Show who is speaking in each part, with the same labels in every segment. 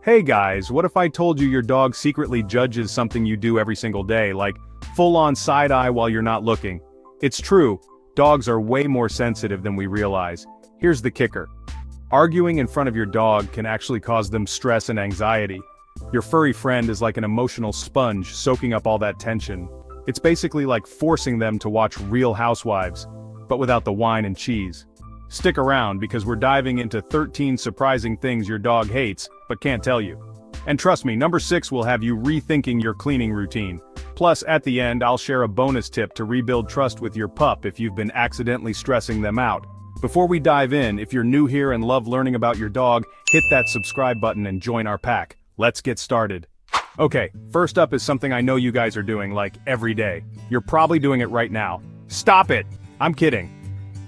Speaker 1: Hey guys, what if I told you your dog secretly judges something you do every single day, like full-on side-eye while you're not looking? It's true, dogs are way more sensitive than we realize. Here's the kicker. Arguing in front of your dog can actually cause them stress and anxiety. Your furry friend is like an emotional sponge soaking up all that tension. It's basically like forcing them to watch Real Housewives, but without the wine and cheese. Stick around because we're diving into 13 surprising things your dog hates, but can't tell you. And trust me, number 6 will have you rethinking your cleaning routine. Plus, at the end, I'll share a bonus tip to rebuild trust with your pup if you've been accidentally stressing them out. Before we dive in, if you're new here and love learning about your dog, hit that subscribe button and join our pack. Let's get started. Okay, first up is something I know you guys are doing like every day. You're probably doing it right now. Stop it! I'm kidding.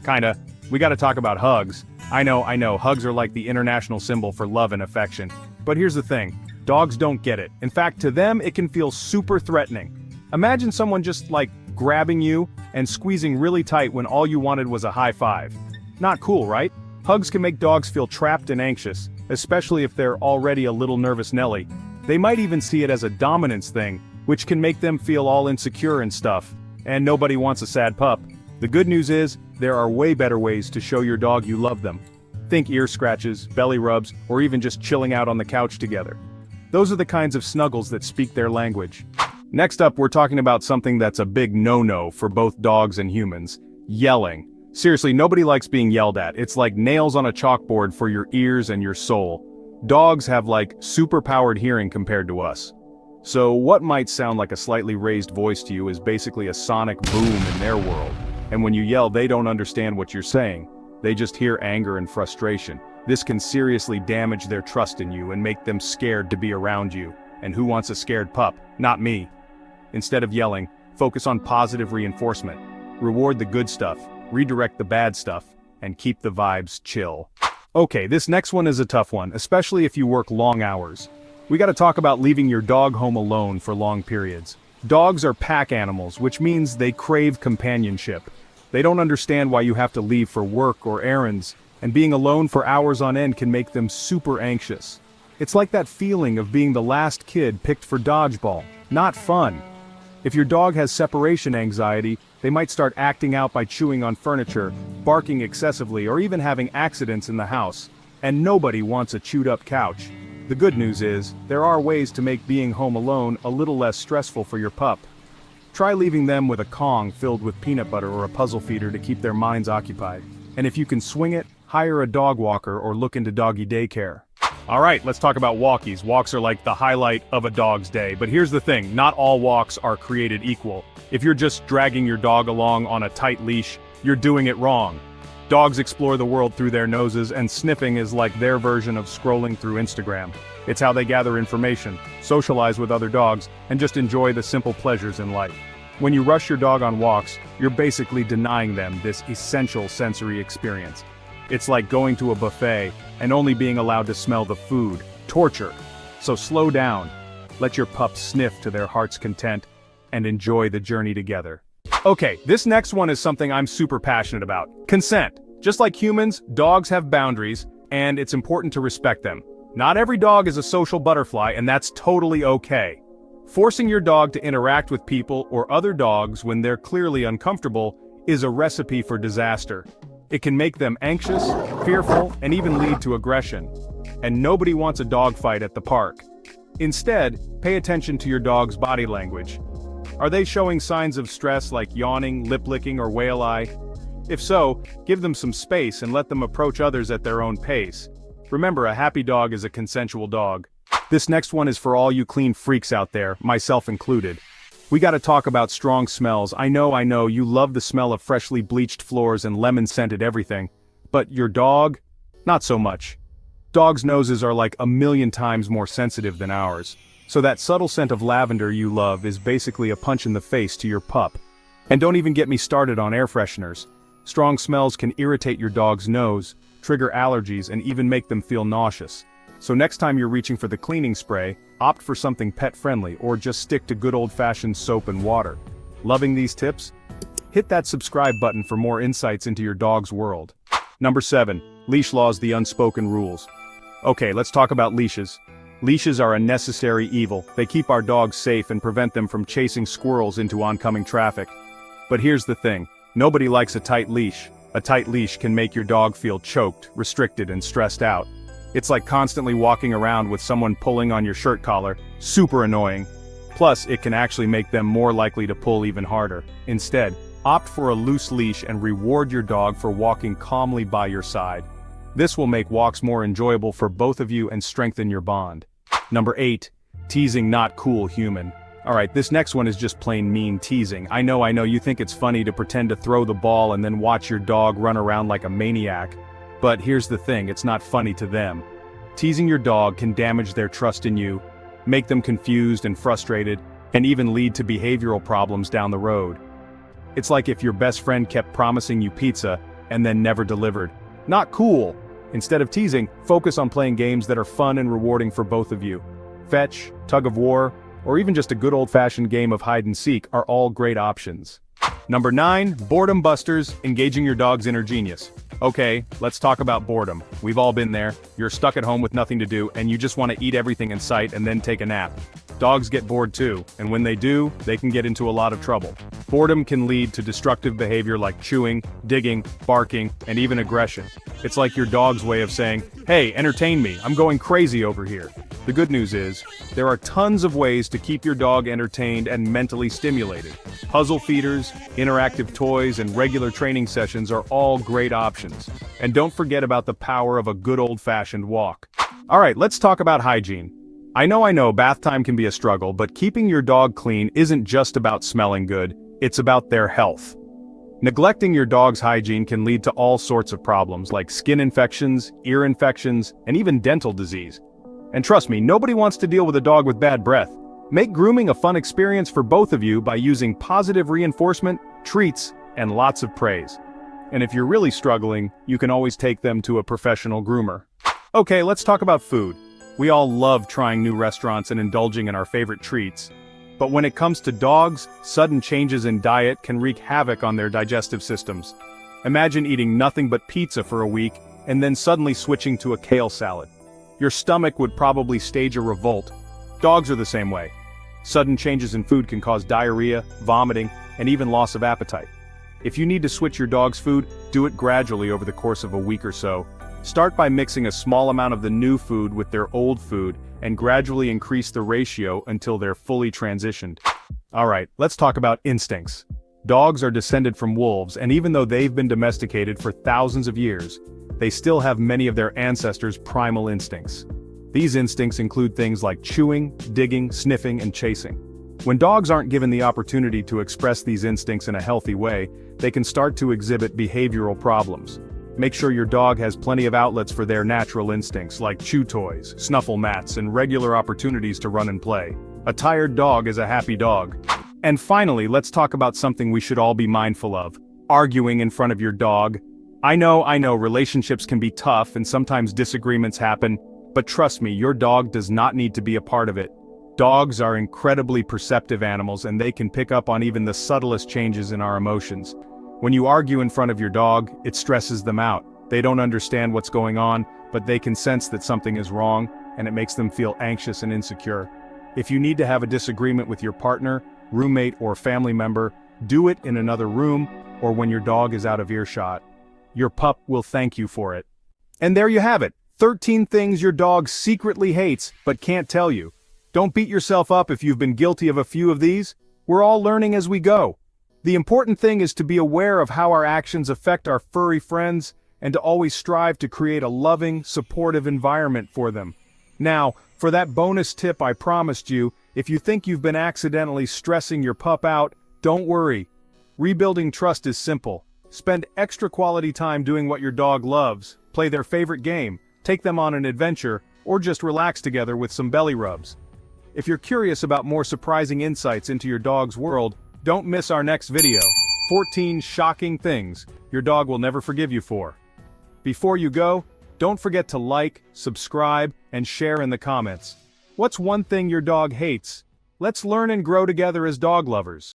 Speaker 1: Kinda. We gotta talk about hugs. I know, hugs are like the international symbol for love and affection. But here's the thing, dogs don't get it. In fact, to them, it can feel super threatening. Imagine someone just like grabbing you and squeezing really tight when all you wanted was a high five. Not cool, right? Hugs can make dogs feel trapped and anxious, especially if they're already a little nervous Nelly. They might even see it as a dominance thing, which can make them feel all insecure and stuff. And nobody wants a sad pup. The good news is, there are way better ways to show your dog you love them. Think ear scratches, belly rubs, or even just chilling out on the couch together. Those are the kinds of snuggles that speak their language. Next up, we're talking about something that's a big no-no for both dogs and humans. Yelling. Seriously, nobody likes being yelled at. It's like nails on a chalkboard for your ears and your soul. Dogs have like super-powered hearing compared to us. So what might sound like a slightly raised voice to you is basically a sonic boom in their world. And when you yell, they don't understand what you're saying. They just hear anger and frustration. This can seriously damage their trust in you and make them scared to be around you. And who wants a scared pup? Not me. Instead of yelling, focus on positive reinforcement. Reward the good stuff, redirect the bad stuff, and keep the vibes chill. Okay, this next one is a tough one, especially if you work long hours. We gotta talk about leaving your dog home alone for long periods. Dogs are pack animals, which means they crave companionship. They don't understand why you have to leave for work or errands, and being alone for hours on end can make them super anxious. It's like that feeling of being the last kid picked for dodgeball. Not fun. If your dog has separation anxiety, they might start acting out by chewing on furniture, barking excessively, or even having accidents in the house. And nobody wants a chewed-up couch. The good news is, there are ways to make being home alone a little less stressful for your pup. Try leaving them with a Kong filled with peanut butter or a puzzle feeder to keep their minds occupied. And if you can swing it, hire a dog walker or look into doggy daycare. Alright, let's talk about walkies. Walks are like the highlight of a dog's day, but here's the thing, not all walks are created equal. If you're just dragging your dog along on a tight leash, you're doing it wrong. Dogs explore the world through their noses, and sniffing is like their version of scrolling through Instagram. It's how they gather information, socialize with other dogs, and just enjoy the simple pleasures in life. When you rush your dog on walks, you're basically denying them this essential sensory experience. It's like going to a buffet and only being allowed to smell the food. Torture. So slow down, let your pup sniff to their heart's content, and enjoy the journey together. Okay, this next one is something I'm super passionate about. Consent. Just like humans, dogs have boundaries, and it's important to respect them. Not every dog is a social butterfly, and that's totally okay. Forcing your dog to interact with people or other dogs when they're clearly uncomfortable is a recipe for disaster. It can make them anxious, fearful, and even lead to aggression. And nobody wants a dogfight at the park. Instead, pay attention to your dog's body language. Are they showing signs of stress like yawning, lip-licking, or whale eye? If so, give them some space and let them approach others at their own pace. Remember, a happy dog is a consensual dog. This next one is for all you clean freaks out there, myself included. We gotta talk about strong smells. I know, you love the smell of freshly bleached floors and lemon-scented everything. But your dog? Not so much. Dogs' noses are like 1,000,000 times more sensitive than ours. So that subtle scent of lavender you love is basically a punch in the face to your pup. And don't even get me started on air fresheners. Strong smells can irritate your dog's nose, trigger allergies, and even make them feel nauseous. So next time you're reaching for the cleaning spray, opt for something pet-friendly or just stick to good old-fashioned soap and water. Loving these tips? Hit that subscribe button for more insights into your dog's world. Number 7. Leash laws, the unspoken rules. Okay, let's talk about leashes. Leashes are a necessary evil. They keep our dogs safe and prevent them from chasing squirrels into oncoming traffic. But here's the thing. Nobody likes a tight leash. A tight leash can make your dog feel choked, restricted, and stressed out. It's like constantly walking around with someone pulling on your shirt collar. Super annoying. Plus, it can actually make them more likely to pull even harder. Instead, opt for a loose leash and reward your dog for walking calmly by your side. This will make walks more enjoyable for both of you and strengthen your bond. Number 8. Teasing not cool human. Alright, this next one is just plain mean teasing. I know, you think it's funny to pretend to throw the ball and then watch your dog run around like a maniac. But here's the thing, it's not funny to them. Teasing your dog can damage their trust in you, make them confused and frustrated, and even lead to behavioral problems down the road. It's like if your best friend kept promising you pizza and then never delivered. Not cool! Instead of teasing, focus on playing games that are fun and rewarding for both of you. Fetch, tug of war, or even just a good old-fashioned game of hide and seek are all great options. Number 9, boredom busters, engaging your dog's inner genius. Okay, let's talk about boredom. We've all been there. You're stuck at home with nothing to do, and you just want to eat everything in sight and then take a nap. Dogs get bored too, and when they do, they can get into a lot of trouble. Boredom can lead to destructive behavior like chewing, digging, barking, and even aggression. It's like your dog's way of saying, "Hey, entertain me, I'm going crazy over here." The good news is, there are tons of ways to keep your dog entertained and mentally stimulated. Puzzle feeders, interactive toys, and regular training sessions are all great options. And don't forget about the power of a good old-fashioned walk. Alright, let's talk about hygiene. I know, bath time can be a struggle, but keeping your dog clean isn't just about smelling good, it's about their health. Neglecting your dog's hygiene can lead to all sorts of problems like skin infections, ear infections, and even dental disease. And trust me, nobody wants to deal with a dog with bad breath. Make grooming a fun experience for both of you by using positive reinforcement, treats, and lots of praise. And if you're really struggling, you can always take them to a professional groomer. Okay, let's talk about food. We all love trying new restaurants and indulging in our favorite treats. But when it comes to dogs, sudden changes in diet can wreak havoc on their digestive systems. Imagine eating nothing but pizza for a week, and then suddenly switching to a kale salad. Your stomach would probably stage a revolt. Dogs are the same way. Sudden changes in food can cause diarrhea, vomiting, and even loss of appetite. If you need to switch your dog's food, do it gradually over the course of a week or so. Start by mixing a small amount of the new food with their old food, and gradually increase the ratio until they're fully transitioned. Alright, let's talk about instincts. Dogs are descended from wolves, and even though they've been domesticated for thousands of years, they still have many of their ancestors' primal instincts. These instincts include things like chewing, digging, sniffing, and chasing. When dogs aren't given the opportunity to express these instincts in a healthy way, they can start to exhibit behavioral problems. Make sure your dog has plenty of outlets for their natural instincts like chew toys, snuffle mats, and regular opportunities to run and play. A tired dog is a happy dog. And finally, let's talk about something we should all be mindful of: arguing in front of your dog. I know, relationships can be tough and sometimes disagreements happen, but trust me, your dog does not need to be a part of it. Dogs are incredibly perceptive animals, and they can pick up on even the subtlest changes in our emotions. When you argue in front of your dog, it stresses them out. They don't understand what's going on, but they can sense that something is wrong, and it makes them feel anxious and insecure. If you need to have a disagreement with your partner, roommate, or family member, do it in another room or when your dog is out of earshot. Your pup will thank you for it. And there you have it, 13 things your dog secretly hates but can't tell you. Don't beat yourself up if you've been guilty of a few of these. We're all learning as we go. The important thing is to be aware of how our actions affect our furry friends and to always strive to create a loving, supportive environment for them. Now, for that bonus tip I promised you, if you think you've been accidentally stressing your pup out, don't worry. Rebuilding trust is simple. Spend extra quality time doing what your dog loves, play their favorite game, take them on an adventure, or just relax together with some belly rubs. If you're curious about more surprising insights into your dog's world, don't miss our next video, 14 shocking things your dog will never forgive you for. Before you go, don't forget to like, subscribe, and share in the comments. What's one thing your dog hates? Let's learn and grow together as dog lovers.